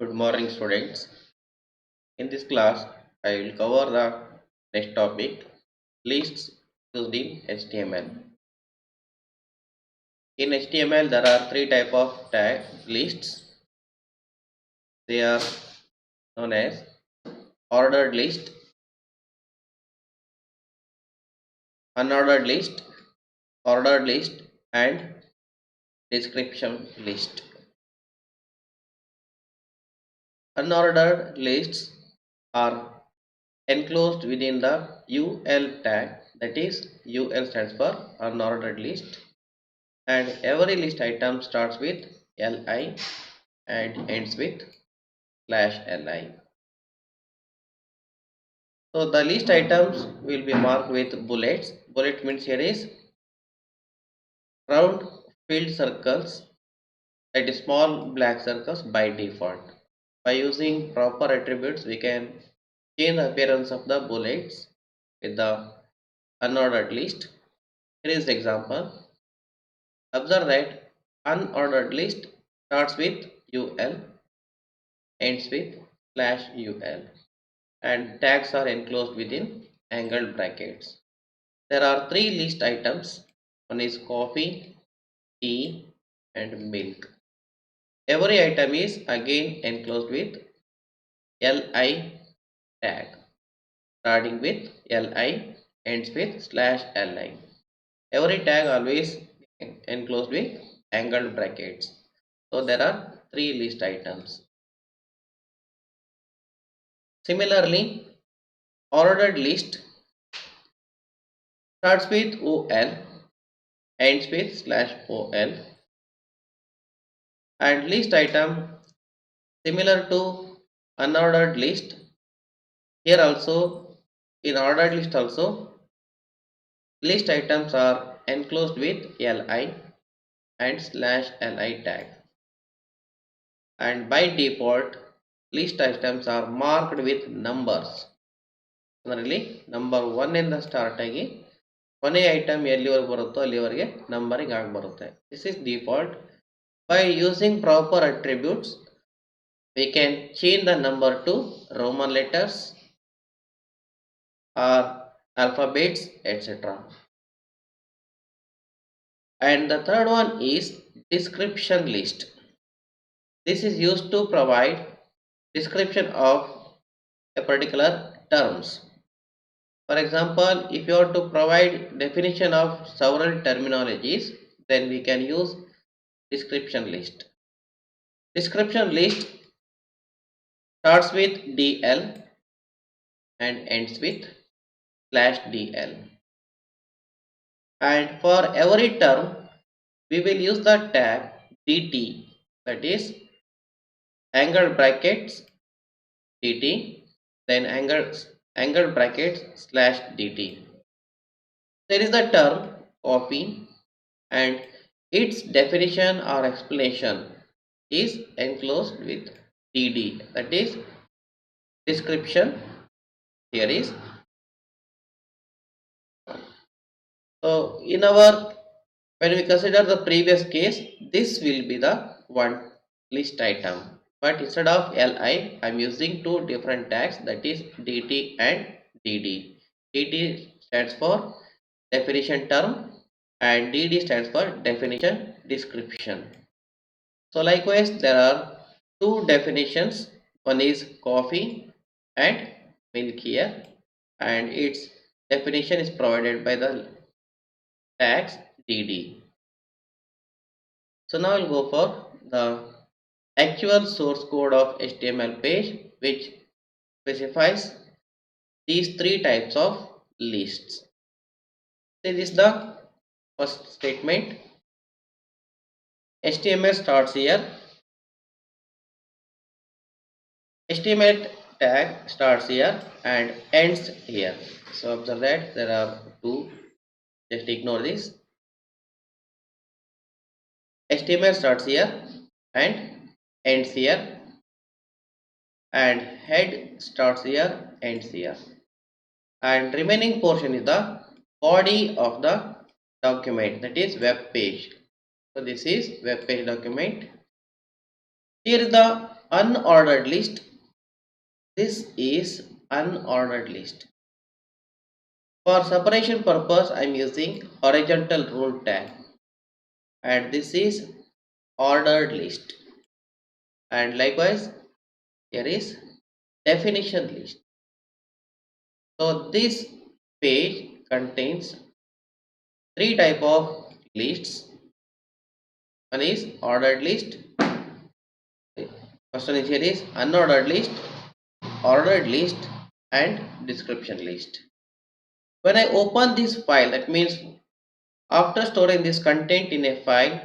Good morning, students. In this class, I will cover the next topic lists used in HTML. In HTML, there are three types of tag lists. They are known as ordered list, unordered list, ordered list, and description list. Unordered lists are enclosed within the UL tag, that is, UL stands for unordered list, and every list item starts with li and ends with /li. So the list items will be marked with bullets. Bullet means here is round filled circles, that is small black circles by default. By using proper attributes, we can change the appearance of the bullets with the unordered list. Here is the example. Observe that unordered list starts with ul, ends with /ul, and tags are enclosed within angled brackets. There are three list items. One is coffee, tea, and milk. Every item is again enclosed with li tag, starting with li, ends with /li. Every tag always enclosed with angled brackets. So there are three list items. Similarly, ordered list starts with ol, ends with /ol, and list item similar to unordered list. Here also, in ordered list also, list items are enclosed with li and /li tag, and by default list items are marked with numbers. ಅದರಲ್ಲಿ number 1 ಇಂದ start ಆಗಿ ಕೊನೆಯ item ಎಲ್ಲಿವರೆಗೆ ಬರುತ್ತೋ ಅಲ್ಲಿವರೆಗೆ numbering ಆಗಿ ಬರುತ್ತೆ. This is default. By using proper attributes, we can change the number to Roman letters or alphabets, etc. And the third one is description list. This is used to provide description of a particular terms. For example, if you want to provide definition of several terminologies, then we can use description list. Description list starts with dl and ends with /dl. And for every term, we will use the tag dt, that is angled brackets dt, then angled brackets /dt. There is the term coffee, and its definition or explanation is enclosed with dd, that is description. Here is so in our, when we consider the previous case, this will be the one list item, but instead of li I am using two different tags, that is dt and dd. dt stands for definition term and dd stands for definition description. So likewise, there are two definitions. One is coffee and milk here, and its definition is provided by the tags dd. So now I'll go for the actual source code of HTML page, which specifies these three types of lists. This is the first statement. HTML starts here. HTML tag starts here and ends here. So observe that there are two. Just ignore this. HTML starts here and ends here, and head starts here, ends here, and remaining portion is the body of the document, that is web page. So this is web page document. Here is the unordered list. This is unordered list. For separation purpose, I am using horizontal rule tag, and this is ordered list. And likewise, here is definition list. So this page contains three type of lists. One is ordered list. First one is here is unordered list, ordered list, and description list. When I open this file, that means after storing this content in a file,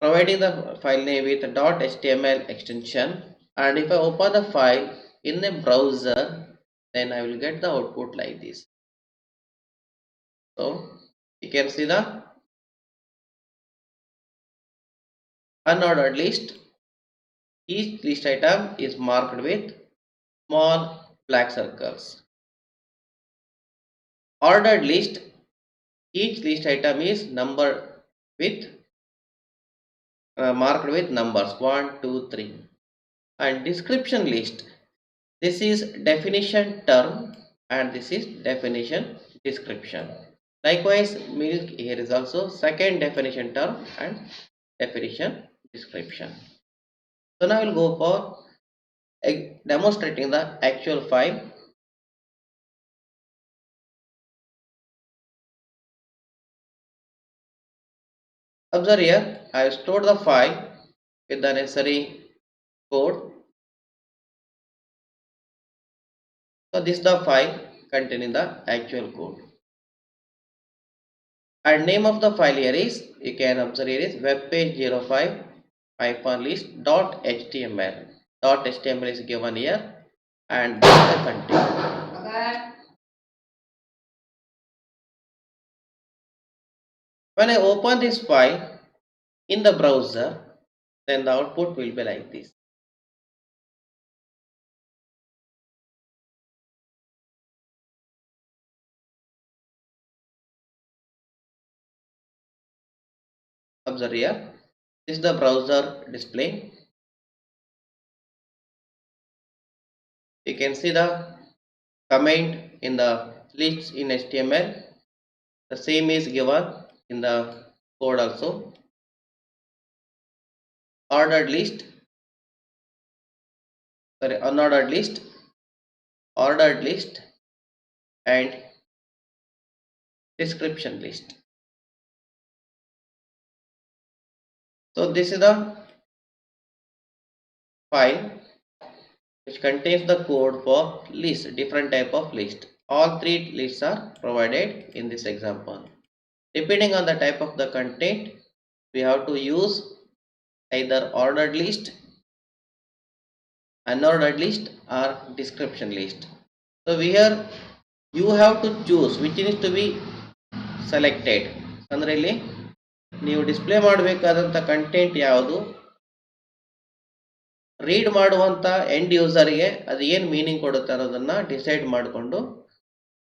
providing the file name with .html extension, and if I open the file in a browser, then I will get the output like this. So you can see the unordered list. Each list item is marked with small black circles. Ordered list, each list item is numbered with marked with numbers 1, 2, 3. And description list, this is definition term and this is definition description. Likewise, milk, here is also second definition term and definition description. So now we will go for demonstrating the actual file. Observe here, I have stored the file with the necessary code. So this is the file containing the actual code. And name of the file here is, you can observe here is webpage05 list.html. .html is given here and this is the content. When I open this file in the browser, then the output will be like this. Observe here, this is the browser display. You can see the comment in the list in HTML. The same is given in the code also. Ordered list, sorry, unordered list, ordered list, and description list. So this is the file which contains the code for list, different type of list. All three lists are provided in this example. Depending on the type of the content, we have to use either ordered list, unordered list, or description list. So here you have to choose which needs to be selected. ಅಂದ್ರೆ ಇಲ್ಲಿ ನೀವು display ಮಾಡಬೇಕಾದಂಥ content ಯಾವುದು, read ಮಾಡುವಂಥ end ಯೂಸರ್ಗೆ ಅದು ಏನು meaning ಕೊಡುತ್ತೆ ಅನ್ನೋದನ್ನು decide ಮಾಡಿಕೊಂಡು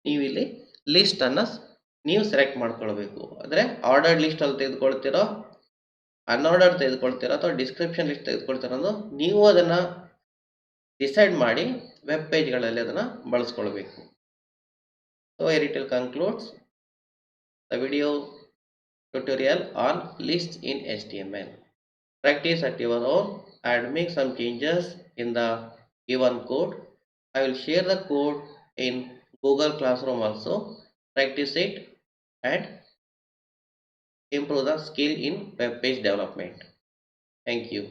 ನೀವು ಇಲ್ಲಿ ಲಿಸ್ಟನ್ನು ನೀವು ಸೆಲೆಕ್ಟ್ ಮಾಡ್ಕೊಳ್ಬೇಕು. ಅಂದರೆ ಆರ್ಡರ್ಡ್ ಲಿಸ್ಟಲ್ಲಿ ತೆಗೆದುಕೊಳ್ತಿರೋ, ಅನ್ಆರ್ಡರ್ಡ್ ತೆಗೆದುಕೊಳ್ತಿರೋ ಅಥವಾ ಡಿಸ್ಕ್ರಿಪ್ಷನ್ ಲಿಸ್ಟ್ ತೆಗೆದುಕೊಳ್ತಿರೋ ಅನ್ನೋದು ನೀವು ಅದನ್ನು ಡಿಸೈಡ್ ಮಾಡಿ ವೆಬ್ ಪೇಜ್ಗಳಲ್ಲಿ ಅದನ್ನು ಬಳಸ್ಕೊಳ್ಬೇಕು. So here it will concludes the video tutorial on lists in HTML. Practice at your own and make some changes in the given code. I will share the code in Google Classroom also. Practice it and improve the skill in web page development. Thank you.